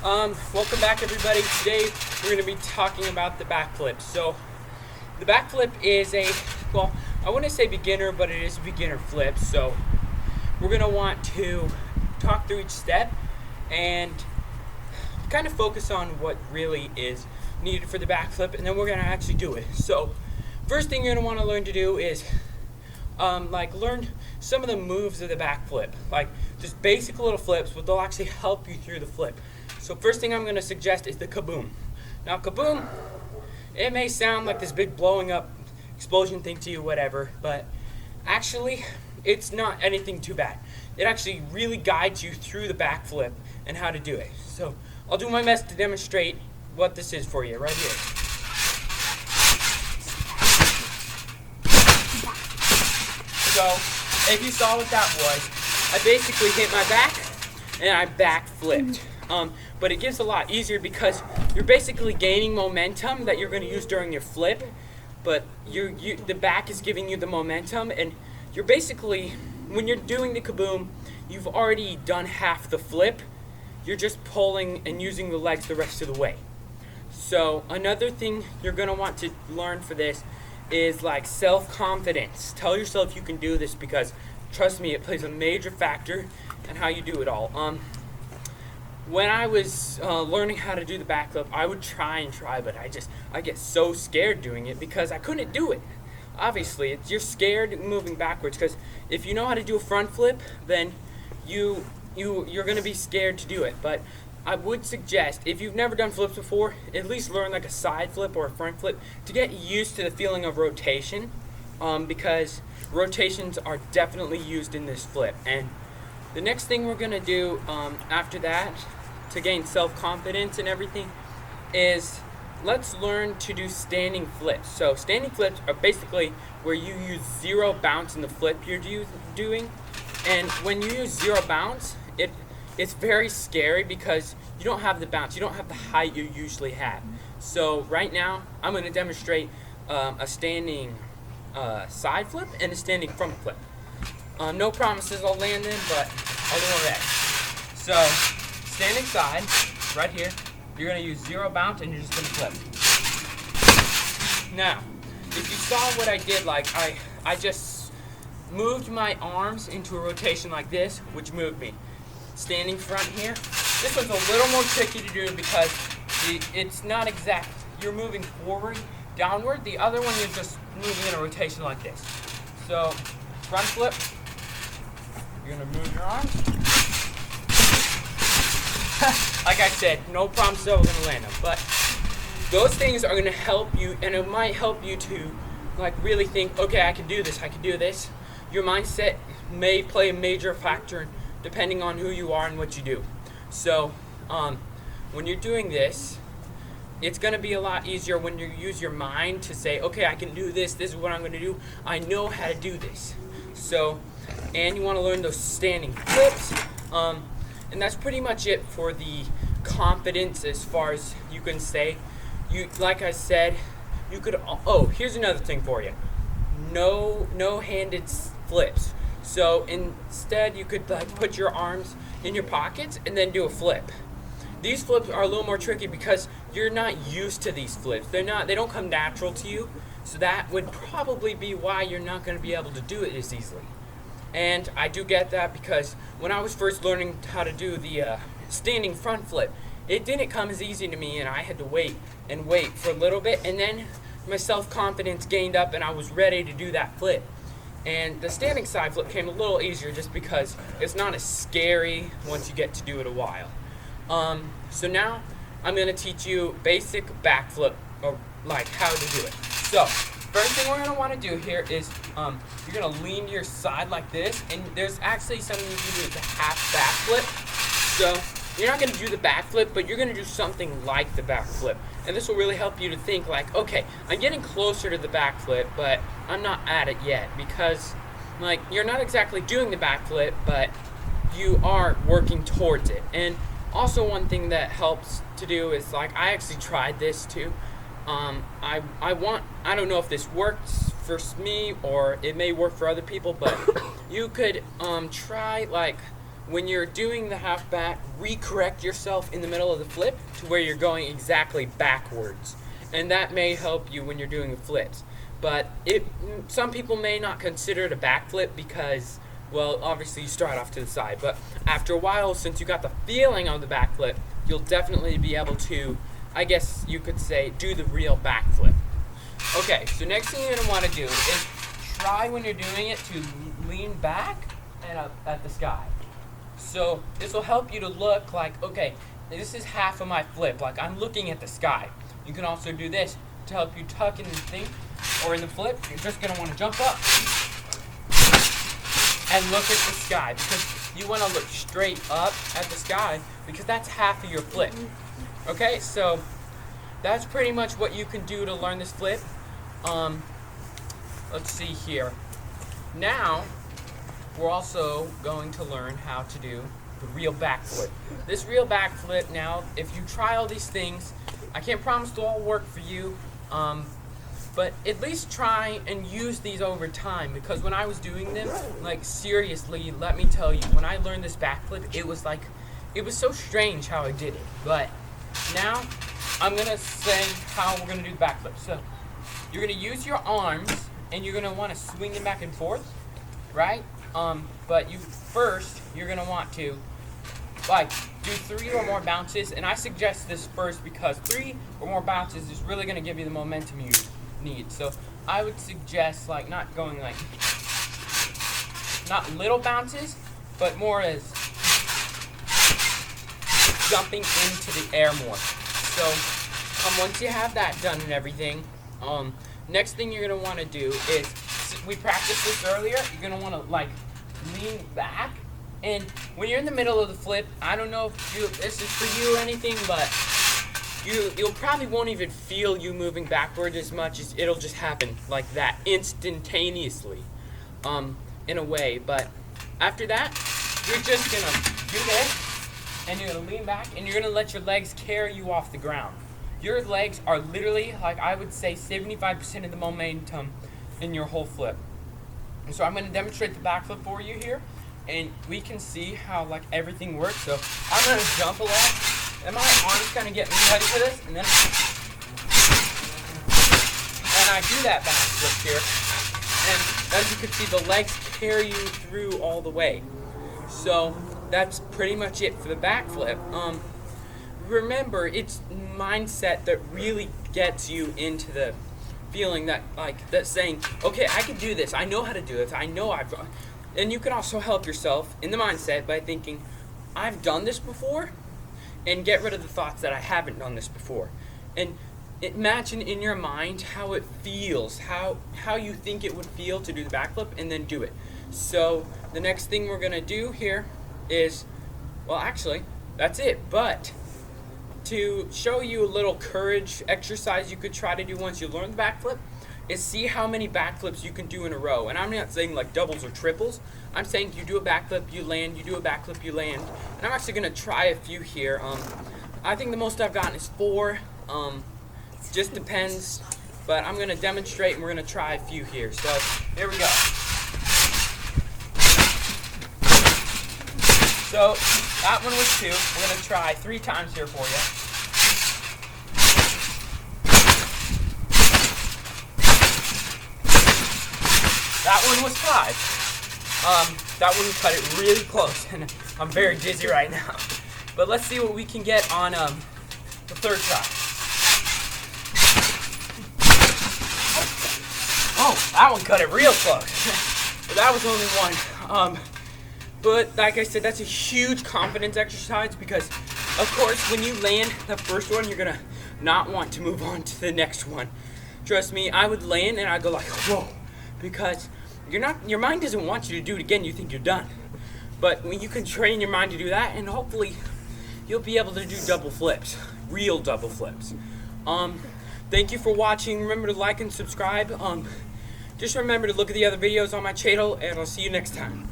Welcome back, everybody. Today we're going to be talking about the backflip. So, the backflip is well, I wouldn't say beginner, but it is a beginner flip. So, we're going to want to talk through each step and kind of focus on what really is needed for the backflip, and then we're going to actually do it. So, first thing you're going to want to learn to do is learn some of the moves of the backflip, like just basic little flips, but they'll actually help you through the flip. So first thing I'm going to suggest is the kaboom. Now kaboom, it may sound like this big blowing up explosion thing to you, whatever, but actually it's not anything too bad. It actually really guides you through the backflip and how to do it. So I'll do my best to demonstrate what this is for you right here. So if you saw what that was, I basically hit my back and I back flipped. But it gets a lot easier because you're basically gaining momentum that you're going to use during your flip, but the back is giving you the momentum, and you're basically, when you're doing the kaboom, you've already done half the flip. You're just pulling and using the legs the rest of the way. So another thing you're going to want to learn for this is like self-confidence. Tell yourself you can do this because, trust me, it plays a major factor in how you do it all. When I was learning how to do the backflip, I would try, but I get so scared doing it because I couldn't do it. Obviously, you're scared moving backwards because if you know how to do a front flip, then you're going to be scared to do it. But I would suggest, if you've never done flips before, at least learn like a side flip or a front flip to get used to the feeling of rotation, because rotations are definitely used in this flip. And the next thing we're going to do after that, to gain self-confidence and everything, is let's learn to do standing flips. So standing flips are basically where you use zero bounce in the flip you're doing. And when you use zero bounce, it's very scary because you don't have the bounce, you don't have the height you usually have. So right now, I'm going to demonstrate a standing side flip and a standing front flip. No promises I'll land them, but I'll do my best. So, standing side, right here, you're going to use zero bounce and you're just going to flip. Now, if you saw what I did, like I just moved my arms into a rotation like this, which moved me. Standing front here, this one's a little more tricky to do because it's not exact. You're moving forward, downward. The other one, you're just moving in a rotation like this. So, front flip. You're going to move your arms. Like I said, no promises that we're going to land them. But those things are going to help you, and it might help you to really think, okay, I can do this, I can do this. Your mindset may play a major factor depending on who you are and what you do. So when you're doing this, it's going to be a lot easier when you use your mind to say, okay, I can do this, this is what I'm going to do, I know how to do this. So, and you want to learn those standing flips, and that's pretty much it for the confidence as far as you can say. Like I said, you could, here's another thing for you. No handed flips. So instead you could put your arms in your pockets and then do a flip. These flips are a little more tricky because you're not used to these flips. They don't come natural to you. So that would probably be why you're not going to be able to do it as easily. And I do get that because when I was first learning how to do the standing front flip, it didn't come as easy to me, and I had to wait for a little bit, and then my self-confidence gained up and I was ready to do that flip. And the standing side flip came a little easier just because it's not as scary once you get to do it a while. So now I'm going to teach you basic backflip, or like how to do it. So first thing we're going to want to do here is you're going to lean to your side like this, and there's actually something you can do. It's a half backflip. So you're not going to do the backflip, but you're going to do something like the backflip. And this will really help you to think like, okay, I'm getting closer to the backflip, but I'm not at it yet, because you're not exactly doing the backflip, but you are working towards it. And also one thing that helps to do is I actually tried this too. I don't know if this works for me or it may work for other people, but you could try when you're doing the half back, recorrect yourself in the middle of the flip to where you're going exactly backwards. And that may help you when you're doing the flips. But some people may not consider it a backflip because, well, obviously you start off to the side. But after a while, since you got the feeling of the backflip, you'll definitely be able to, I guess you could say, do the real backflip. Okay, so next thing you're going to want to do is try when you're doing it to lean back and up at the sky. So this will help you to look like, okay, this is half of my flip, like I'm looking at the sky. You can also do this to help you tuck in the thing, or in the flip, you're just going to want to jump up and look at the sky, because you want to look straight up at the sky, because that's half of your flip. Okay, so that's pretty much what you can do to learn this flip. Let's see here. Now, we're also going to learn how to do the real backflip. This real backflip, now, if you try all these things, I can't promise they'll all work for you, but at least try and use these over time, because when I was doing them, like seriously, let me tell you, when I learned this backflip, it was so strange how I did it. But now, I'm going to say how we're going to do the backflip. So, you're going to use your arms, and you're going to want to swing them back and forth, right? But you're going to want to, like, do 3 or more bounces, and I suggest this first because 3 or more bounces is really going to give you the momentum you need. So I would suggest, like, not going like, not little bounces, but more as jumping into the air more. So once you have that done and everything, next thing you're going to want to do is, we practiced this earlier, you're going to want to, like, lean back. And when you're in the middle of the flip, I don't know if this is for you or anything, but you'll probably won't even feel you moving backward as much, as it'll just happen like that instantaneously, in a way. But after that, you're just gonna do this, and you're gonna lean back, and you're gonna let your legs carry you off the ground. Your legs are literally, like, I would say 75% of the momentum in your whole flip. And so I'm going to demonstrate the backflip for you here, and we can see how, like, everything works. So I'm going to jump along, and my arms kind of get me ready for this, and then I do that backflip here, and as you can see, the legs carry you through all the way. So that's pretty much it for the backflip. Remember, it's mindset that really gets you into the feeling that, like, that saying, okay, I can do this, I know how to do it, and you can also help yourself in the mindset by thinking, I've done this before, and get rid of the thoughts that I haven't done this before. And imagine in your mind how it feels, how you think it would feel to do the backflip, and then do it. So the next thing we're gonna do here is, well, actually, that's it, but to show you a little courage exercise you could try to do once you learn the backflip is see how many backflips you can do in a row. And I'm not saying like doubles or triples. I'm saying you do a backflip, you land, you do a backflip, you land. And I'm actually going to try a few here. I think the most I've gotten is 4. Just depends. But I'm going to demonstrate, and we're going to try a few here. So here we go. So that one was 2. We're going to try 3 times here for you. That one was 5. That one cut it really close, and I'm very dizzy right now. But let's see what we can get on the 3rd try. Oh, that one cut it real close. But that was only 1. But like I said, that's a huge confidence exercise because, of course, when you land the first one, you're gonna not want to move on to the next one. Trust me, I would land and I'd go like, whoa, because your mind doesn't want you to do it again. You think you're done. But when you can train your mind to do that, and hopefully you'll be able to do double flips, real double flips. Thank you for watching. Remember to like and subscribe. Just remember to look at the other videos on my channel, and I'll see you next time.